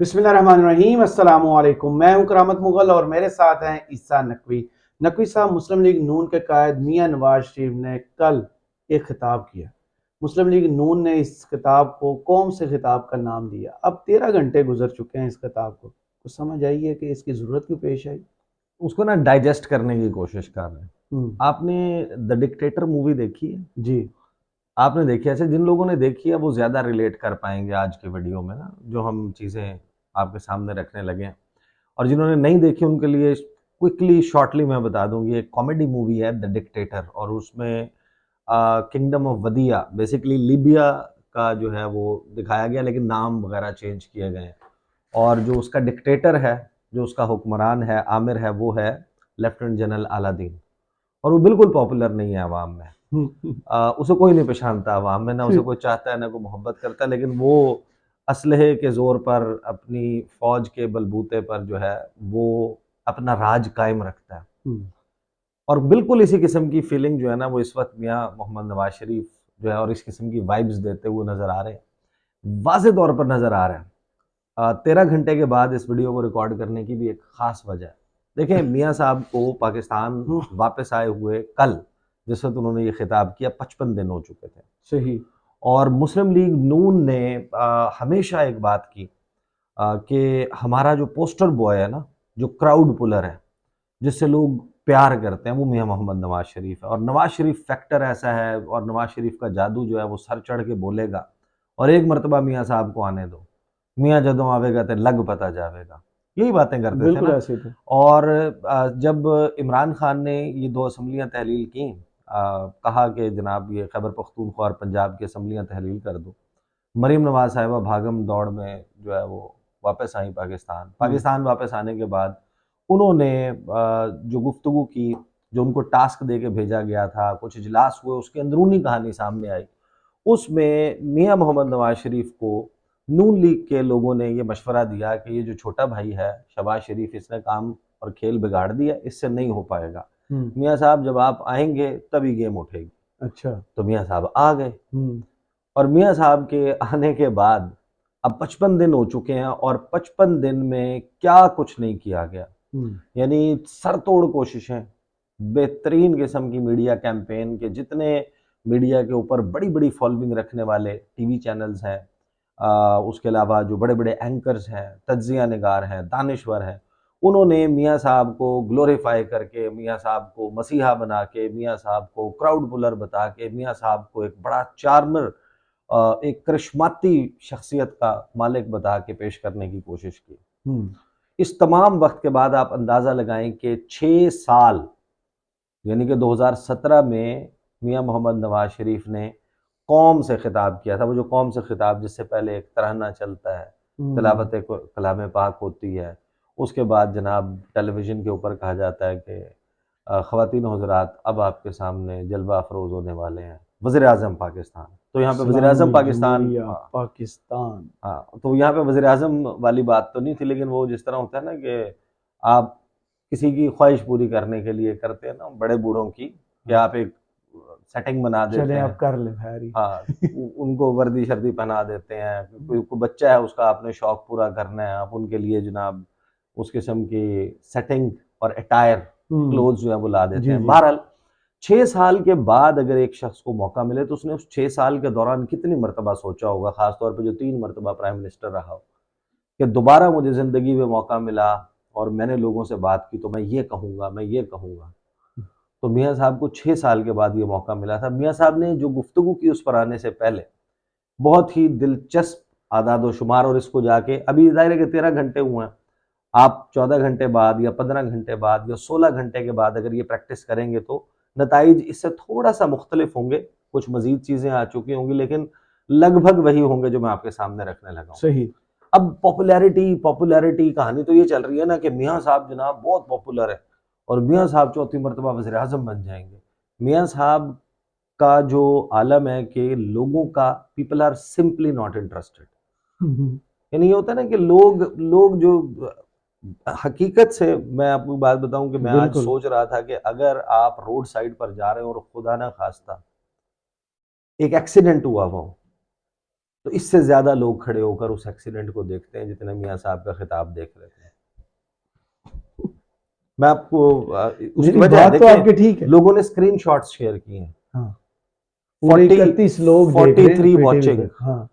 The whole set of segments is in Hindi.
बिस्मिल्लाहिर्रहमानिर्रहीम अस्सलामुअलैकुम। मैं हूं करामत मुगल और मेरे साथ हैं ईसा नकवी। नकवी साहब, मुस्लिम लीग नून के कायद मियां नवाज शरीफ ने कल एक खिताब किया। मुस्लिम लीग नून ने इस खिताब को कौम से खिताब का नाम दिया। अब 13 घंटे गुजर चुके हैं इस खिताब को, तो समझ आई है कि इसकी ज़रूरत क्यों पेश आई। उसको ना डाइजेस्ट करने की कोशिश कर रहे हैं। हम्म। आपने द डिक्टेटर मूवी देखी है? जी। आपने देखी है? ऐसे जिन लोगों ने देखी है वो ज़्यादा रिलेट कर पाएंगे आज के वीडियो में ना, जो हम चीज़ें आपके सामने रखने लगे हैं। और जिन्होंने नहीं देखी उनके लिए क्विकली शॉर्टली मैं बता दूंगी, एक कॉमेडी मूवी है द डिक्टेटर, और उसमें किंगडम ऑफ वदिया, बेसिकली लीबिया का जो है वो दिखाया गया, लेकिन नाम वगैरह चेंज किए गए हैं। और जो उसका डिक्टेटर है, जो उसका हुक्मरान है, आमिर है, वो है लेफ्टिनेंट जनरल अलादीन। और वो बिल्कुल पॉपुलर नहीं है अवाम में। उसे कोई नहीं पहचानता अवाम में, ना उसे कोई चाहता है ना कोई मोहब्बत करता है, लेकिन वो असलहे के जोर पर, अपनी फौज के बलबूते पर जो है वो अपना राज कायम रखता है। और बिल्कुल इसी किस्म की फीलिंग जो है ना, वो इस वक्त मियाँ मोहम्मद नवाज शरीफ जो है और इस किस्म की वाइब्स देते हुए नजर आ रहे हैं, वाज़े तौर पर नजर आ रहे हैं। 13 घंटे के बाद इस वीडियो को रिकॉर्ड करने की भी एक खास वजह है। देखें, मियाँ साहब को पाकिस्तान वापस आए हुए कल, जिस वक्त उन्होंने ये खिताब किया, 55 दिन हो चुके थे। सही। और मुस्लिम लीग नून ने हमेशा एक बात की कि हमारा जो पोस्टर बॉय है ना, जो क्राउड पुलर है, जिससे लोग प्यार करते हैं, वो मियाँ मोहम्मद नवाज शरीफ है। और नवाज शरीफ फैक्टर ऐसा है, और नवाज शरीफ का जादू जो है वो सर चढ़ के बोलेगा। और एक मरतबा मियाँ साहब को आने दो, मियाँ जदों आवेगा तो लग पता जावेगा, यही बातें करते थे बिल्कुल ना। ऐसे थे। और जब इमरान खान ने ये 2 असम्बलियाँ तहलील की, कहा कि जनाब ये खैबर पख्तूनख्वा और पंजाब की असम्बलियाँ तहलील कर दो, मरीम नवाज साहिबा भागम दौड़ में जो है वो वापस आई पाकिस्तान। पाकिस्तान वापस आने के बाद उन्होंने जो गुफ्तगू की, जो उनको टास्क दे के भेजा गया था, कुछ इजलास हुए, उसकी अंदरूनी कहानी सामने आई। उसमें मियाँ मोहम्मद नवाज शरीफ को नून लीग के लोगों ने ये मशवरा दिया कि ये जो छोटा भाई है शहबाज शरीफ, इसने काम और खेल बिगाड़ दिया, इससे नहीं हो पाएगा। मियाँ साहब जब आप आएंगे तभी गेम उठेगी। अच्छा। तो मियाँ साहब आ गए। और मियाँ साहब के आने के बाद अब 55 दिन हो चुके हैं, और 55 दिन में क्या कुछ नहीं किया गया। यानी सरतोड़ कोशिशें, बेहतरीन किस्म की मीडिया कैंपेन के, जितने मीडिया के ऊपर बड़ी बड़ी फॉलोइंग रखने वाले टीवी चैनल्स हैं, उसके अलावा जो बड़े बड़े एंकर्स हैं, तज्जिया निगार हैं, दानिश्वर हैं, उन्होंने मियाँ साहब को ग्लोरीफाई करके, मियाँ साहब को मसीहा बना के, मियाँ साहब को क्राउड पुलर बता के, मियाँ साहब को एक बड़ा चार्मर, एक करिश्माती शख्सियत का मालिक बता के पेश करने की कोशिश की। इस तमाम वक्त के बाद आप अंदाज़ा लगाएं कि 6 साल, यानी कि 2017 में मियाँ मोहम्मद नवाज शरीफ ने कौम से खिताब किया था। वो जो कौम से खिताब, जिससे पहले एक तराना चलता है, तिलावत कलाम पाक होती है, उसके बाद जनाब टेलीविज़न के ऊपर कहा जाता है कि ख़वातीन हज़रात, अब आपके सामने जलवा अफरोज़ होने वाले हैं वज़ीर आज़म पाकिस्तान। तो यहाँ पे वज़ीर आज़म इस्लामी पाकिस्तान, जमहूरिया हाँ पाकिस्तान। हाँ, तो यहाँ पे वज़ीर आज़म वाली बात तो नहीं थी, लेकिन वो जिस तरह होता है ना कि आप किसी की ख्वाहिश पूरी करने के लिए करते हैं ना, बड़े बूढ़ों की, कि हाँ। आप एक सेटिंग बना देते चले हैं। आप कर ले भारी। हाँ, उनको वर्दी शर्दी पहना देते हैं, कोई बच्चा है उसका आपने शौक पूरा करना है, आप उनके लिए जनाब उस किस्म की सेटिंग और अटायर क्लोथ जो है वो ला देते जी हैं। जी। बहरहाल 6 साल के बाद अगर एक शख्स को मौका मिले, तो उसने उस 6 साल के दौरान कितनी मरतबा सोचा होगा, खासतौर पर जो 3 मरतबा प्राइम मिनिस्टर रहा हो, कि दोबारा मुझे ज़िंदगी में मौका मिला और मैंने लोगों से बात की तो मैं ये कहूँगा, मैं ये कहूँगा। तो मियाँ साहब को 6 साल के बाद ये मौका मिला था। मियाँ साहब ने जो गुफ्तगू की उस पर आने से पहले बहुत ही दिलचस्प आदाद व शुमार, और इसको जाके अभी ज़ाहिर है कि 13 घंटे हुए हैं, आप 14 घंटे बाद या 15 घंटे बाद या 16 घंटे के बाद अगर ये प्रैक्टिस करेंगे तो नताइज इससे थोड़ा सा मुख्तलिफ होंगे। कुछ मजीद चीज़ें आ चुकी होंगी, लेकिन लगभग वही होंगे जो मैं आपके सामने रखने लगा हूँ। सही। अब पॉपुलैरिटी पॉपुलैरिटी कहानी तो ये चल रही है ना कि मियाँ साहब जनाब बहुत पॉपुलर है, और मियाँ साहब चौथी मरतबा वज़ीर आज़म बन जाएंगे। मियाँ साहब का जो आलम है कि लोगों का, people are simply not interested. यानी ये होता है ना कि लोग लोग जो हकीकत से, मैं आपको बात बताऊं कि मैं आज बिल्कुल। सोच रहा था कि अगर आप रोड साइड पर जा रहे हो और खुदा ना खास्ता एक एक्सीडेंट हुआ हो, तो इससे ज्यादा लोग खड़े होकर उस एक्सीडेंट को देखते हैं जितने मियाँ साहब का खिताब देख रहे थे। मैं आपको उसकी वजह है, बात तो आपकी ठीक है। लोगों ने स्क्रीनशॉट्स शेयर किए हैं। हाँ, पूरे 31 लोग देख रहे हैं 43 PTV वॉचिंग, पे। हाँ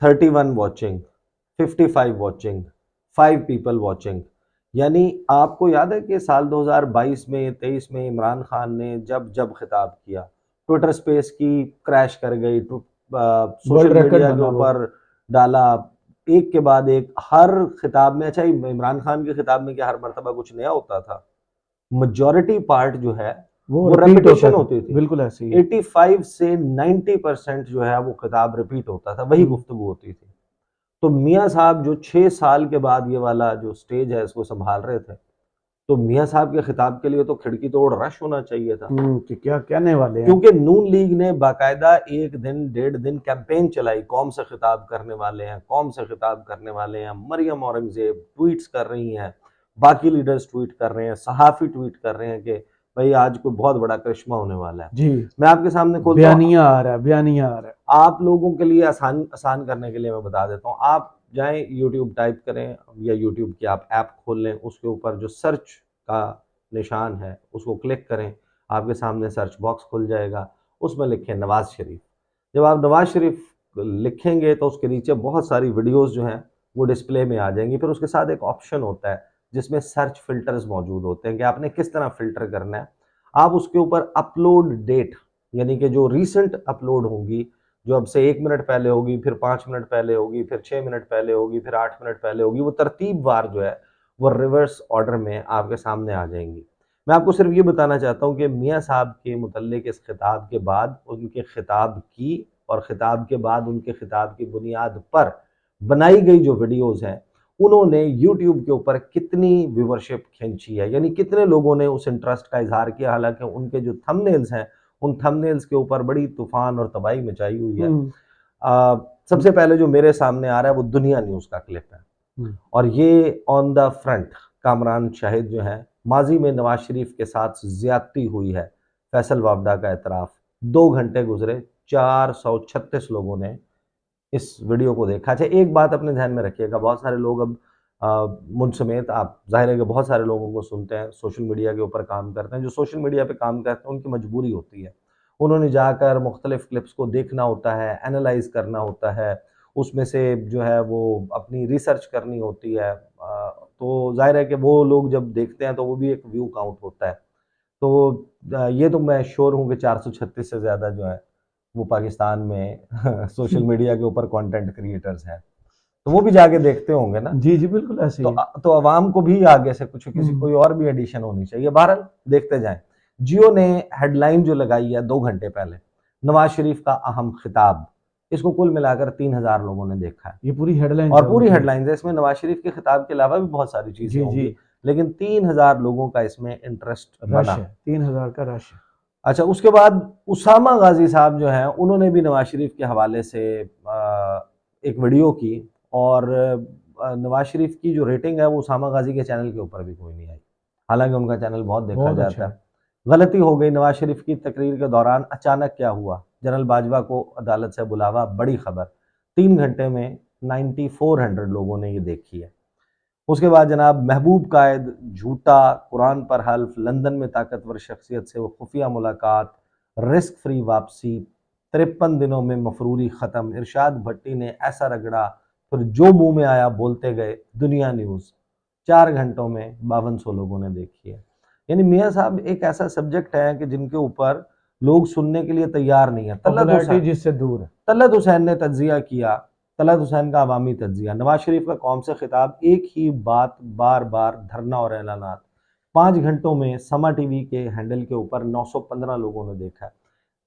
31 वॉचिंग, 55 वॉचिंग, 5 पीपल वॉचिंग। यानी आपको याद है कि साल 2022 में 23 में इमरान खान ने जब जब खिताब किया, ट्विटर स्पेस की क्रैश कर गई, सोशल वर्ल्ड रिकॉर्ड मीडिया के बना वो। ऊपर डाला, एक के बाद एक हर खिताब में। अच्छा, इमरान खान के खिताब में क्या हर मर्तबा कुछ नया होता था? मेजॉरिटी पार्ट जो है वो वो रिपीट रेपिटेशन होता था, होती थी। बिल्कुल ऐसे ही है। 85 से 90% जो है वो खिताब रिपीट होता था, वही गुफ्तगू होती थी। तो मियाँ साहब जो 6 साल के बाद ये वाला जो स्टेज है इसको संभाल रहे थे, तो मियाँ साहब के खिताब के लिए तो खिड़की तोड़ रश होना चाहिए था। कि क्या कहने वाले हैं। क्योंकि नून लीग ने बाकायदा 1 दिन 1.5 दिन कैंपेन चलाई, कौम से खिताब करने वाले हैं, कौम से खिताब करने वाले हैं। मरियम औरंगजेब ट्वीट्स कर रही हैं, बाकी लीडर्स ट्वीट कर रहे हैं, सहाफ़ी ट्वीट कर रहे हैं कि भाई आज कोई बहुत बड़ा करिश्मा होने वाला है। जी, मैं आपके सामने खोलता हूँ, बयानिया आ रहा है, बयानिया आ रहा है। आप लोगों के लिए आसान करने के लिए मैं बता देता हूँ। आप जाएं यूट्यूब टाइप करें या यूट्यूब की आप ऐप खोल लें, उसके ऊपर जो सर्च का निशान है उसको क्लिक करें, आपके सामने सर्च बॉक्स खुल जाएगा, उसमें लिखें नवाज शरीफ। जब आप नवाज शरीफ लिखेंगे तो उसके नीचे बहुत सारी वीडियोस जो हैं वो डिस्प्ले में आ जाएंगी। फिर उसके साथ एक ऑप्शन होता है जिसमें सर्च फिल्टर्स मौजूद होते हैं कि आपने किस तरह फिल्टर करना है। आप उसके ऊपर अपलोड डेट, यानी कि जो रीसेंट अपलोड होंगी, जो अब से 1 मिनट पहले होगी, फिर 5 मिनट पहले होगी, फिर 6 मिनट पहले होगी, फिर 8 मिनट पहले होगी, वो तरतीबवार जो है वो रिवर्स ऑर्डर में आपके सामने आ जाएंगी। मैं आपको सिर्फ ये बताना चाहता हूँ कि मियाँ साहब के मुतल्लिक इस खिताब के बाद उनके खिताब की और खिताब के बाद उनके खिताब की बुनियाद पर बनाई गई जो वीडियोज़ हैं, उन्होंने यूट्यूब के ऊपर कितनी व्यूवरशिप खींची है, यानी कितने लोगों ने उस इंटरेस्ट का इजहार किया। हालांकि उनके जो थंबनेल्स हैं उन थंबनेल्स के ऊपर बड़ी तूफान और तबाही मचाई हुई है। सबसे पहले जो मेरे सामने आ रहा है वो दुनिया न्यूज़ का क्लिप है, और ये on the front Kamran Shahid जो है, माजी में नवाज शरीफ के साथ ज्यादती हुई है, फैसल वावडा का एतराफ़। 2 घंटे गुजरे, 436 लोगों ने इस वीडियो को देखा। अच्छा, एक बात अपने ध्यान में रखिएगा, बहुत सारे लोग अब मुझ समेत, आप जाहिर है कि बहुत सारे लोगों को सुनते हैं, सोशल मीडिया के ऊपर काम करते हैं। जो सोशल मीडिया पे काम करते हैं उनकी मजबूरी होती है, उन्होंने जाकर मुख्तलिफ क्लिप्स को देखना होता है, एनालाइज करना होता है, उसमें से जो है वो अपनी रिसर्च करनी होती है। तो जाहिर है कि वो लोग जब देखते हैं तो वो भी एक व्यू काउंट होता है। तो ये तो मैं श्योर हूँ कि 436 से ज़्यादा जो है वो पाकिस्तान में सोशल मीडिया के ऊपर कंटेंट क्रिएटर्स हैं, तो वो भी जाके देखते होंगे ना। जी जी बिल्कुल ऐसे ही। तो अवाम को भी आगे से कुछ किसी कोई और भी एडिशन होनी चाहिए। बहरहाल देखते जाएं। जियो ने हेडलाइन जो लगाई है 2 घंटे पहले, नवाज शरीफ का अहम खिताब, इसको कुल मिलाकर 3000 लोगों ने देखा है। ये पूरी हेडलाइन और पूरी हेडलाइन है, इसमें नवाज शरीफ के खिताब के अलावा भी बहुत सारी चीजें जी होंगी, जी लेकिन 3000 लोगों का इसमें इंटरेस्ट रश बना। है, 3000 का रश है। अच्छा, उसके बाद उसामा गाजी साहब जो हैं उन्होंने भी नवाज शरीफ के हवाले से एक वीडियो की, और नवाज शरीफ की जो रेटिंग है वो उसामा गाजी के चैनल के ऊपर भी कोई नहीं आई, हालांकि उनका चैनल बहुत देखा बहुत जाता अच्छा है। गलती हो गई, नवाज शरीफ की तकरीर के दौरान अचानक क्या हुआ, जनरल बाजवा को अदालत से बुलावा, बड़ी खबर। 3 घंटे में 9400 लोगों ने ये देखी है। उसके बाद जनाब महबूब कायद झूठा, कुरान पर हल्फ, लंदन में ताकतवर शख्सियत से वो खुफिया मुलाकात, रिस्क फ्री वापसी, 53 दिनों में मफरूरी ख़त्म, इरशाद भट्टी ने ऐसा रगड़ा, फिर जो मुंह में आया बोलते गए, दुनिया न्यूज़। 4 घंटों में 5200 लोगों ने देखी है। यानी मियाँ साहब एक ऐसा सब्जेक्ट है कि जिनके ऊपर लोग सुनने के लिए तैयार नहीं है। पॉपुलैरिटी जिससे दूर है। तलत हुसैन ने तज्जिया किया, तलत हुसैन का अवामी तज्जिया, नवाज शरीफ का कौम से खिताब, एक ही बात बार बार, धरना और ऐलानात। 5 घंटों में समा टीवी के हैंडल के ऊपर 915 लोगों ने देखा है।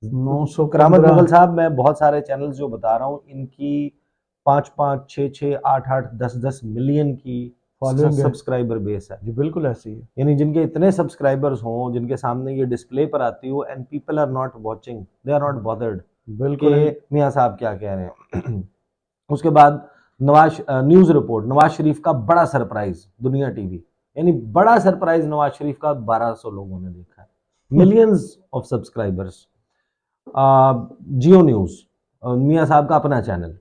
915 करामत मुगल साहब, मैं बहुत सारे चैनल्स जो बता रहा हूँ इनकी 5-5, 6-6, 8-8, 10-10 मिलियन की फॉलोइंग है सब्सक्राइबर बेस है। जी, बिल्कुल ऐसे ही है। यानी जिनके इतने सब्सक्राइबर्स हों, जिनके सामने ये डिस्प्ले पर आती हो, and people are not watching, they are not bothered बिल्कुल कि मियाँ साहब क्या कह रहे हैं। उसके बाद न्यूज रिपोर्ट, नवाज शरीफ का बड़ा सरप्राइज, दुनिया टीवी, यानी बड़ा सरप्राइज नवाज शरीफ का 1200 लोगों ने देखा है, millions of subscribers. Jio news, मियाँ साहब का अपना चैनल,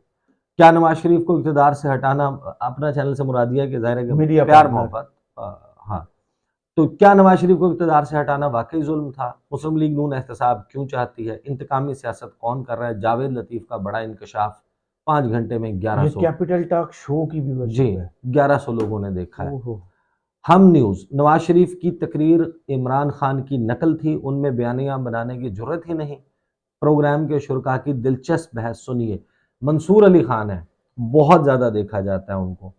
क्या नवाज शरीफ को इक़्तिदार से हटाना, अपना चैनल से मुरादिया कि ज़ाहिर है कि मीडिया प्यार पार्टनर। मोहब्बत, हाँ, तो क्या नवाज शरीफ को इक़्तिदार से हटाना वाकई जुल्म था? मुस्लिम लीग नून एहतसाब क्यों चाहती है? इंतकामी सियासत कौन कर रहा है? जावेद लतीफ़ का बड़ा इंकशाफ, 5 घंटे में ये 1100, कैपिटल टॉक शो की जी, व्यूअरशिप है। 1100 लोगों ने देखा है। ओहो। हम न्यूज़, नवाज शरीफ की तकरीर इमरान खान की नकल थी, उनमें बयानियाँ बनाने की ज़रूरत ही नहीं। प्रोग्राम के शुरका की दिलचस्प बहस सुनिए। मंसूर अली खान है, बहुत ज़्यादा देखा जाता है उनको।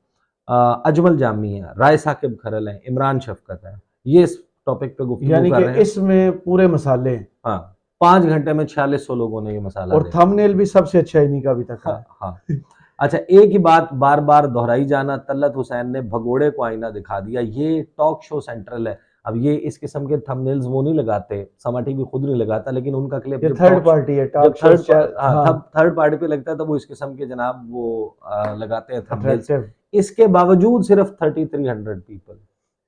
अजमल जामी है, राय साकिब खरल है, इमरान शफकत है, ये इस टॉपिक पे गुफ्तगू यानी कर कि रहे हैं। इसमें पूरे मसाले हैं। हाँ, 5 घंटे में 4600 लोगों ने ये मसाला और देखा। थंबनेल भी सबसे अच्छा इन्हीं का अभी तक है। हाँ, हाँ। अच्छा, एक ही बात बार बार दोहराई जाना, तलत हुसैन ने भगोड़े को आईना दिखा दिया, ये टॉक शो सेंट्रल है। अब ये इस किस्म के थंबनेल्स वो नहीं लगाते, समा टीवी खुद नहीं लगाता, लेकिन उनका क्लिप ये जब थर्ड पार्टी है, जब टॉक शो थर्ड पार्टी पे लगता है तब वो इस किस्म के जनाब वो लगाते हैं थंबनेल्स। अट्रैक्टिव। इसके बावजूद सिर्फ 3300 पीपल,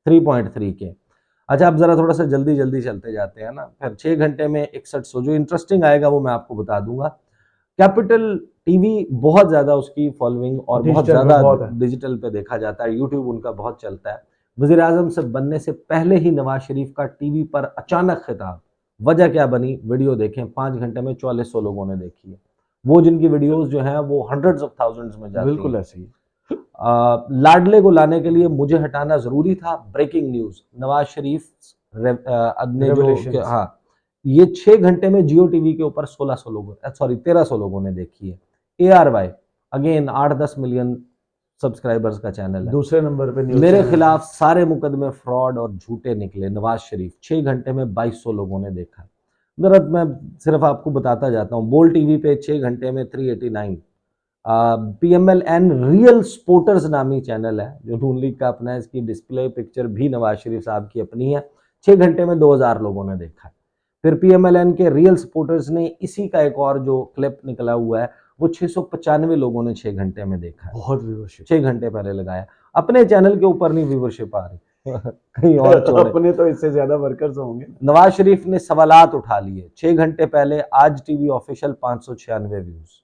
3.3 के। अच्छा, अब जरा थोड़ा सा जल्दी जल्दी चलते जाते हैं ना, फिर 6 घंटे में 6100, जो इंटरेस्टिंग आएगा वो मैं आपको बता दूंगा। कैपिटल टीवी बहुत ज़्यादा उसकी फॉलोइंग और बहुत डिजिटल पे ज़्यादा बहुत है। डिजिटल पे देखा जाता है, यूट्यूब उनका बहुत चलता है। वज़ीर आज़म से बनने से पहले ही नवाज शरीफ का टीवी पर अचानक खिताब, वजह क्या बनी, वीडियो देखें, 5 घंटे में 4400 लोगों ने देखी है। वो जिनकी वीडियोस जो हैं वो हंड्रेड्स ऑफ थाउजेंड्स में जाती बिल्कुल हैं। ऐसे ही। लाडले को लाने के लिए मुझे हटाना जरूरी था, ब्रेकिंग न्यूज, नवाज शरीफ ने जो Revelations। हाँ, ये 6 घंटे में जियो टीवी के ऊपर 1600 लोगों, सॉरी 1300 लोगों ने देखी है। ARY अगेन 8-10 मिलियन सब्सक्राइबर्स का चैनल है। दूसरे नंबर पे न्यूज़ मेरे चैनल खिलाफ सारे मुकदमे फ्रॉड और झूठे निकले, नवाज शरीफ, 6 घंटे में 2200 लोगों ने देखा है। जरा मैं सिर्फ आपको बताता जाता हूँ, बोल टीवी पे 6 घंटे में 389, PMLN रियल स्पोर्टर्स नामी चैनल है जो नून लीग का अपना है, इसकी डिस्प्ले पिक्चर भी नवाज शरीफ साहब की अपनी है, 6 घंटे में 2000 लोगों ने देखा है। फिर PMLN के रियल स्पोर्टर्स ने इसी का एक और जो क्लिप निकला हुआ है वो 695 लोगों ने 6 घंटे में देखा है। बहुत व्यूअरशिप। 6 घंटे पहले लगाया। अपने चैनल के ऊपर नहीं व्यूवरशिप आ रही कहीं और छोड़े। अपने तो इससे ज्यादा वर्कर्स होंगे। नवाज शरीफ ने सवालात उठा लिए 6 घंटे पहले, आज टीवी ऑफिशियल 596 व्यूज।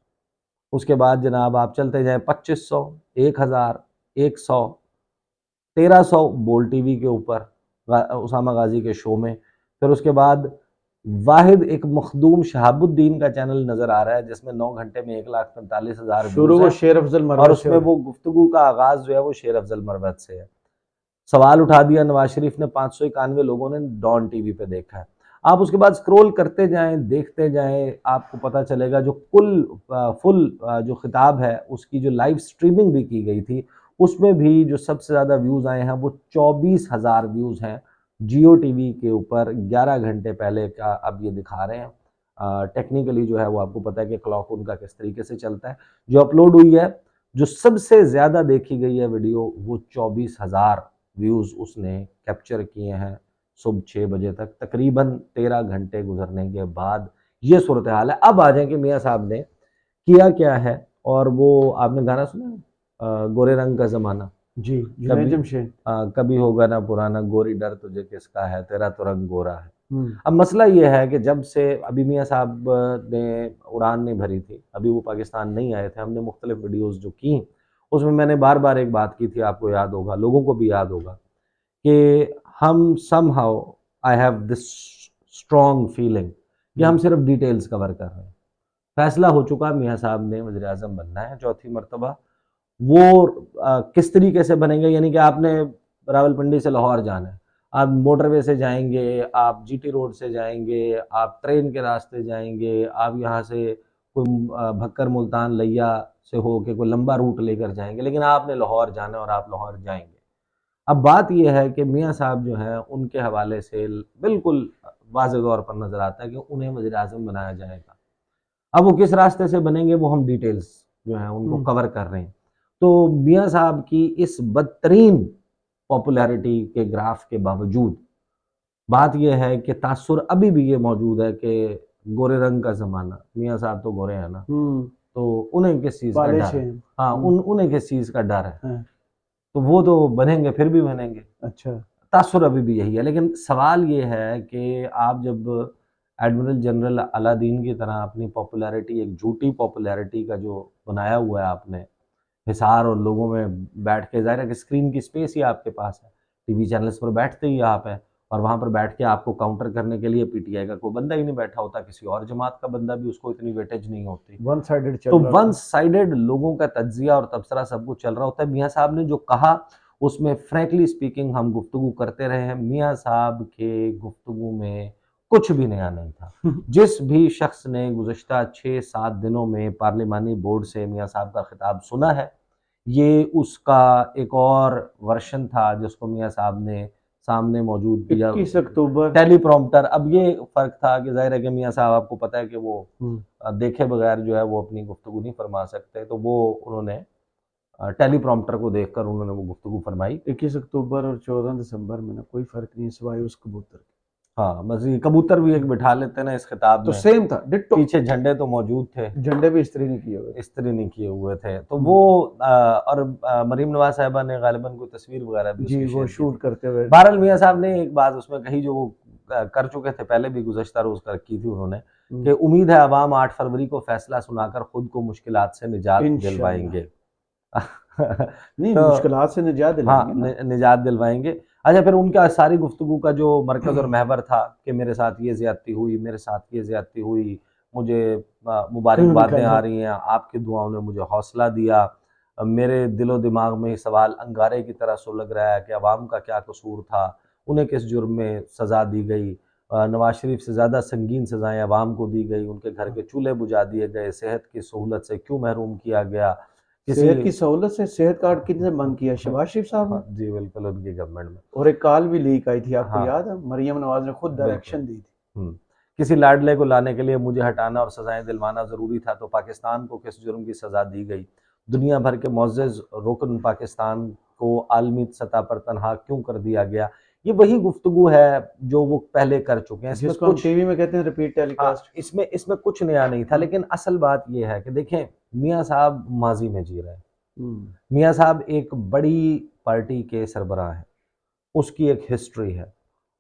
उसके बाद जनाब आप चलते जाएं, 2500, 1000, 100, 1300 बोल टीवी के ऊपर उसामा गाजी के शो में। फिर उसके बाद वाहिद एक मखदूम शहाबुद्दीन का चैनल नजर आ रहा है जिसमें 9 घंटे में 1,45,000 शुरू व्यूज वो हैं, शेर अफजल और मरवत से उसमें वो गुफ्तगू का आगाज जो है वो शेर अफजल मरवत से है। सवाल उठा दिया नवाज शरीफ ने, 591 लोगों ने डॉन टीवी पे देखा है। आप उसके बाद स्क्रॉल करते जाएं, देखते जाएं, आपको पता चलेगा जो फुल जो खिताब है उसकी जो लाइव स्ट्रीमिंग भी की गई थी उसमें भी जो सबसे ज़्यादा व्यूज़ आए हैं वो 24,000 व्यूज़ हैं जियो टीवी के ऊपर 11 घंटे पहले का अब ये दिखा रहे हैं। टेक्निकली जो है वो आपको पता है कि क्लॉक उनका किस तरीके से चलता है। जो अपलोड हुई है, जो सबसे ज़्यादा देखी गई है वीडियो, वो 24,000 व्यूज़ उसने कैप्चर किए हैं सुबह 6 बजे तक, तकरीबन 13 घंटे गुजरने के बाद ये सूरत हाल है। अब आ जाए कि मियाँ साहब ने किया क्या है, और वो आपने गाना सुना है, गोरे रंग का ज़माना, जी, जुनैद कभी जमशेद। कभी होगा ना पुराना, गोरी डर तुझे किसका है, तेरा तो रंग गोरा है। अब मसला ये है कि जब से अभी मियाँ साहब ने उड़ान नहीं भरी थी, अभी वो पाकिस्तान नहीं आए थे, हमने मुख्तलिफ वीडियोज़ जो की उसमें मैंने बार बार एक बात की थी, आपको याद होगा, लोगों को भी याद होगा, कि हम somehow, I have this strong feeling कि हम सिर्फ डिटेल्स कवर कर रहे हैं। फैसला हो चुका, मियाँ साहब ने वज़ीर आज़म बनना है चौथी मरतबा। वो किस तरीके से बनेंगे, यानी कि आपने रावलपिंडी से लाहौर जाना है, आप मोटरवे से जाएंगे, आप GT रोड से जाएंगे, आप ट्रेन के रास्ते जाएंगे, आप यहाँ से कोई भक्कर मुल्तान लिया से हो के कोई लंबा रूट लेकर जाएंगे, लेकिन आपने लाहौर जाना है और आप लाहौर जाएंगे। अब बात यह है कि मियाँ साहब जो हैं उनके हवाले से बिल्कुल वाज़ेह तौर पर नज़र आता है कि उन्हें वज़ीर आज़म बनाया जाएगा। अब वो किस रास्ते से बनेंगे वो हम डिटेल्स जो हैं उनको कवर कर रहे हैं। तो मियाँ साहब की इस बदतरीन पॉपुलैरिटी के ग्राफ के बावजूद बात यह है कि तासुर अभी भी ये मौजूद है कि गोरे रंग का ज़माना, मियाँ साहब तो गोरे हैं ना, तो उन्हें किस चीज़ का डर है, हाँ उन्हें किस चीज़ का डर है, तो वो तो बनेंगे, फिर भी बनेंगे। अच्छा, तासुर अभी भी यही है, लेकिन सवाल ये है कि आप जब एडमिरल जनरल अलादीन की तरह अपनी पॉपुलैरिटी, एक झूठी पॉपुलैरिटी का जो बनाया हुआ है आपने हिसार, और लोगों में बैठ के, ज़ाहिर है कि स्क्रीन की स्पेस ही आपके पास है, टीवी चैनल्स पर बैठते ही आप हैं, और वहाँ पर बैठ के आपको काउंटर करने के लिए पीटीआई का कोई बंदा ही नहीं बैठा होता, किसी और जमात का बंदा भी, उसको इतनी वेटेज नहीं होती। वन साइडेड चल तो रहा वन साइडेड लोगों का तज्जिया और तबसरा सब कुछ चल रहा होता है। मियाँ साहब ने जो कहा उसमें फ्रैंकली स्पीकिंग हम गुफ्तगू करते रहे हैं, मियाँ साहब के गुफ्तगू में कुछ भी नया नहीं था। जिस भी शख्स ने गुज़श्ता 6-7 दिनों में पार्लिमानी बोर्ड से मियाँ साहब का खिताब सुना है, ये उसका एक और वर्शन था जिसको मियाँ साहब ने सामने मौजूद किया, 21 अक्टूबर टेलीप्रॉम्प्टर। अब ये फ़र्क था कि ज़ाहिर है कि मियाँ साहब, आपको पता है कि वो देखे बगैर जो है वो अपनी गुफ्तगू नहीं फरमा सकते, तो वो उन्होंने टेलीप्रॉम्प्टर को देखकर उन्होंने वो गुफ्तगू फरमाई। 21 अक्टूबर और 14 दिसंबर में ना कोई फर्क नहीं है सिवाय उस कबूतर के। हाँ, बस ये कबूतर भी एक बिठा लेते ना इस खिताब तो में, सेम था, डिट्टो। पीछे झंडे तो मौजूद थे, झंडे भी इस्त्री नहीं किए हुए, इस्त्री नहीं किए हुए थे, तो वो और मरीम नवाज साहिबा ने गालिबन कोई तस्वीर वगैरह भी जी, उसकी वो शेयर की शूट थी। करते हुए। बहरहाल मियाँ साहब ने एक बात उसमें कही जो वो कर चुके थे पहले भी, गुज़श्ता रोज़ की थी उन्होंने, कि उम्मीद है अवाम 8 फरवरी को फैसला सुनाकर खुद को मुश्किलात से निजात इंशाअल्लाह। दिलवाएंगे। नहीं, तो मुश्किलात से निजात दिलाएंगे हाँ, ना। निजात दिलवाएंगे। अच्छा, फिर उनका सारी गुफ्तगू का जो मरकज़ और महवर था कि मेरे साथ ये ज़्यादती हुई, मेरे साथ ये ज़्यादती हुई, मुझे मुबारकबादें आ रही हैं, आपकी दुआओं ने मुझे हौसला दिया, मेरे दिलो दिमाग में ये सवाल अंगारे की तरह सुलग रहा है कि अवाम का क्या कसूर था, उन्हें किस जुर्म में सज़ा दी गई, नवाज शरीफ से ज़्यादा संगीन सज़ाएँ अवाम को दी गई, उनके घर के चूल्हे बुझा दिए गए, सेहत की सहूलत से क्यों महरूम किया गया, सेहत की सहूलत से सेहत कार्ड किसने बंद किया? शहबाज शरीफ साहब हाँ, ने। जी बिल्कुल, उनकी गवर्नमेंट में। और एक कॉल भी लीक आई थी, आपको हाँ, याद है? मरियम नवाज ने खुद बिल्कुल। डायरेक्शन दी थी। किसी लाडले को लाने के लिए मुझे हटाना और सजाएं दिलवाना ज़रूरी था, तो पाकिस्तान को किस जुर्म की सज़ा दी गई, दुनिया भर के मुअज़्ज़ज़ रुकन पाकिस्तान को आलमी सतह पर तनहा क्यों कर दिया गया। ये वही गुफ्तगू है जो वो पहले कर चुके हैं, इसमें जिसको हम कुछ टीवी में कहते हैं रिपीट टेलीकास्ट। इसमें इसमें कुछ नया नहीं था। लेकिन असल बात ये है कि देखें, मियाँ साहब माजी में जी रहे हैं। मियाँ साहब एक बड़ी पार्टी के सरबराह हैं, उसकी एक हिस्ट्री है,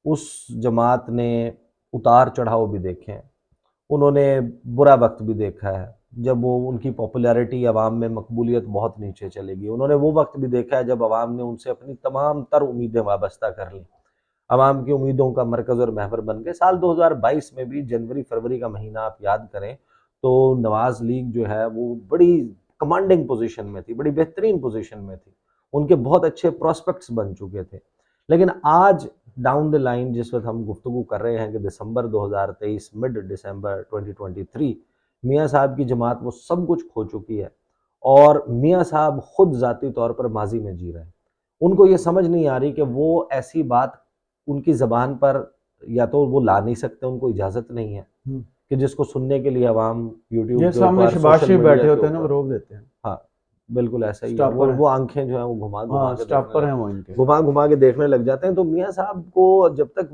उस जमात ने उतार चढ़ाव भी देखे हैं, उन्होंने बुरा वक्त भी देखा है, जब वो उनकी पॉपुलैरिटी अवाम में मकबूलियत बहुत नीचे चली गई, उन्होंने वो वक्त भी देखा है जब अवाम ने उनसे अपनी तमाम तर उम्मीदें वाबस्ता कर लीं, अवाम की उम्मीदों का मरकज़ और महवर बन गए। साल 2022 में भी जनवरी फरवरी का महीना आप याद करें तो नवाज लीग जो है वो बड़ी कमांडिंग पोजीशन में थी, बड़ी बेहतरीन पोजीशन में थी, उनके बहुत अच्छे प्रॉस्पेक्ट्स बन चुके थे। लेकिन आज डाउन द लाइन जिस वक्त हम गुफ्तगू कर रहे हैं कि दिसंबर 2023, मिड दिसंबर 2023, मियाँ साहब की जमात वो सब कुछ खो चुकी है, और मियाँ साहब खुद ज़ाती तौर पर माजी में जी रहे हैं। उनको ये समझ नहीं आ रही कि वो ऐसी बात उनकी ज़बान पर या तो वो ला नहीं सकते, उनको इजाज़त नहीं है कि जिसको सुनने के लिए अवाम यूट्यूब ये के सामने ऊपर, शहबाज सोशल शरीफ मीडिया बैठे के होते हैं ना, वो ऊपर। रोक देते हैं। हाँ, बिल्कुल ऐसा ही है। स्टॉपर है। वो आंखें जो है वो घुमा घुमा हाँ, के स्टॉपर हैं वो इनके। घुमा के देखने लग जाते हैं। तो मियाँ साहब को जब तक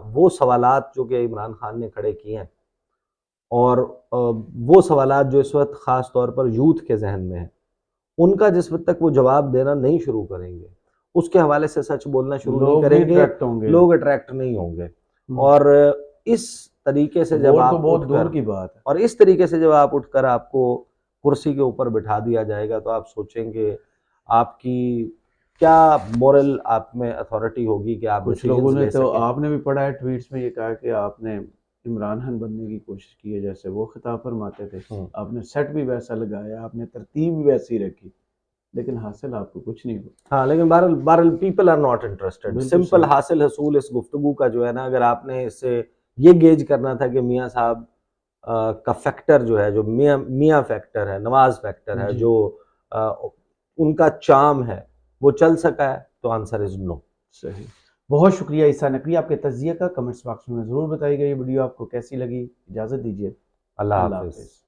वो सवालात जो कि इमरान खान ने खड़े किए हैं, और वो सवालात जो इस वक्त ख़ास तौर पर यूथ के जहन में है, उनका जिस वक्त तक वो जवाब देना नहीं शुरू करेंगे, उसके हवाले से सच बोलना शुरू नहीं लोग नहीं करेंगे, अट्रैक्ट होंगे। लोग अट्रैक्ट नहीं होंगे। और इस तरीके से जब वोट तो आप बहुत दूर उठकर, की बात है। और इस तरीके से जब आप उठकर आपको कुर्सी के ऊपर बिठा दिया जाएगा, तो आप सोचेंगे आपकी क्या मोरल आप में अथॉरिटी होगी कि आप कुछ डिसीजंस लोगों ने ले तो, सकें। आपने भी पढ़ा है ट्वीट्स में, ये कहा कि आपने इमरान खान बनने की कोशिश की है, जैसे वो खिताब फरमाते थे। आपने सेट भी वैसा लगाया, आपने तरतीब भी वैसी रखी, लेकिन हासिल आपको कुछ नहीं हुआ। हाँ, लेकिन बहरहाल पीपल आर नॉट इंटरेस्टेड। बिल्कुल सिंपल सही। हासिल हसूल इस गुफ्तगू का जो है ना, अगर आपने इससे ये गेज करना था कि मियाँ साहब का फैक्टर जो है, जो मियाँ फैक्टर है, नवाज फैक्टर है, जी। जो उनका चार्म है, वो चल सका है, तो आंसर इज नो। सही। बहुत शुक्रिया ईसा नकवी, आपके तज्जिए का कमेंट्स बॉक्स में ज़रूर बताइएगा। ये वीडियो आपको कैसी लगी। इजाज़त दीजिए। अल्लाह अल्लाह हाफिज़। हाफिज़।